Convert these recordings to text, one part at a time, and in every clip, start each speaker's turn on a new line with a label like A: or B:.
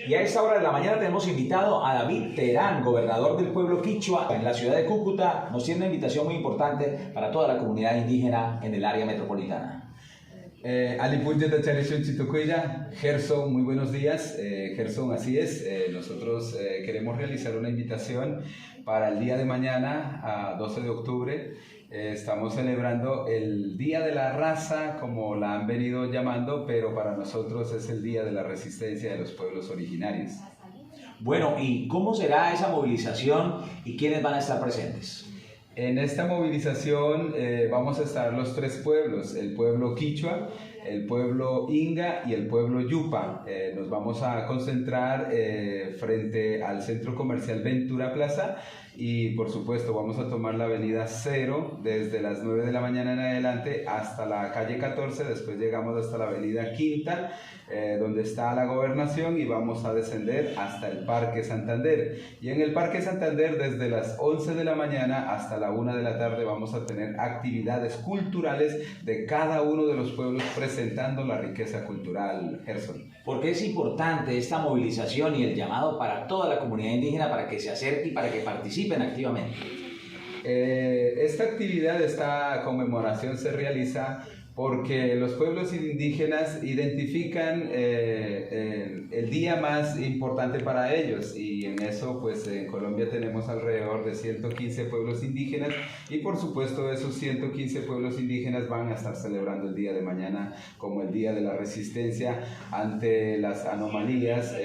A: Y a esta hora de la mañana tenemos invitado a David Terán, gobernador del pueblo quichua en la ciudad de Cúcuta. Nos tiene una invitación muy importante para toda la comunidad indígena en el área metropolitana.
B: Alipurya Tacharishun Chitucuya, Gerson, muy buenos días. Gerson, así es, nosotros queremos realizar una invitación para el día de mañana, a 12 de octubre. Estamos celebrando el Día de la Raza, como la han venido llamando, pero para nosotros es el Día de la Resistencia de los Pueblos Originarios.
A: Bueno, ¿y cómo será esa movilización y quiénes van a estar presentes?
B: En esta movilización vamos a estar los tres pueblos, el pueblo quichua, el pueblo inga y el pueblo yupa. Nos vamos a concentrar frente al centro comercial Ventura Plaza y por supuesto vamos a tomar la avenida Cero desde las 9 de la mañana en adelante hasta la calle 14, después llegamos hasta la avenida Quinta, donde está la gobernación, y vamos a descender hasta el Parque Santander. Y en el Parque Santander desde las 11 de la mañana hasta la 1 de la tarde vamos a tener actividades culturales de cada uno de los pueblos presentando la riqueza cultural. Gerson.
A: ¿Por qué es importante esta movilización y el llamado para toda la comunidad indígena para que se acerque y para que participen activamente?
B: Esta actividad, esta conmemoración se realiza porque los pueblos indígenas identifican el día más importante para ellos, y en eso pues en Colombia tenemos alrededor de 115 pueblos indígenas, y por supuesto esos 115 pueblos indígenas van a estar celebrando el día de mañana como el Día de la Resistencia ante las anomalías,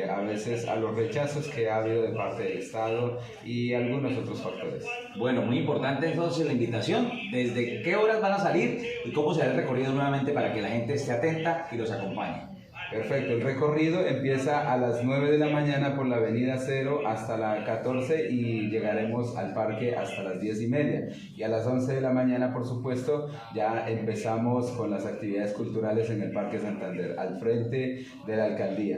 B: a veces a los rechazos que ha habido de parte del Estado y algunos otros factores.
A: Bueno, muy importante entonces la invitación. ¿Desde qué horas van a salir y cómo será el recorrido nuevamente para que la gente esté atenta y los acompañe?
B: Perfecto, el recorrido empieza a las 9 de la mañana por la avenida Cero hasta la 14 y llegaremos al parque hasta las 10:30. Y a las 11 de la mañana, por supuesto, ya empezamos con las actividades culturales en el Parque Santander, al frente de la alcaldía.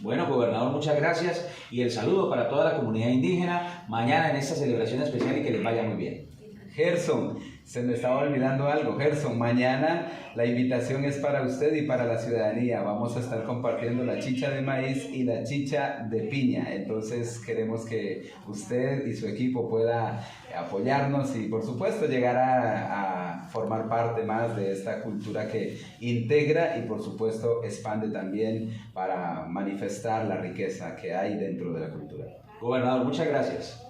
A: Bueno, gobernador, muchas gracias y el saludo para toda la comunidad indígena mañana en esta celebración especial y que les vaya muy bien.
B: Gerson, se me estaba olvidando algo. Gerson, mañana la invitación es para usted y para la ciudadanía. Vamos a estar compartiendo la chicha de maíz y la chicha de piña. Entonces queremos que usted y su equipo pueda apoyarnos y por supuesto llegar a formar parte más de esta cultura que integra y por supuesto expande también para manifestar la riqueza que hay dentro de la cultura.
A: Gobernador, muchas gracias.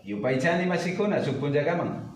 B: Yupaychani Mashikuna, Chupunjagaman.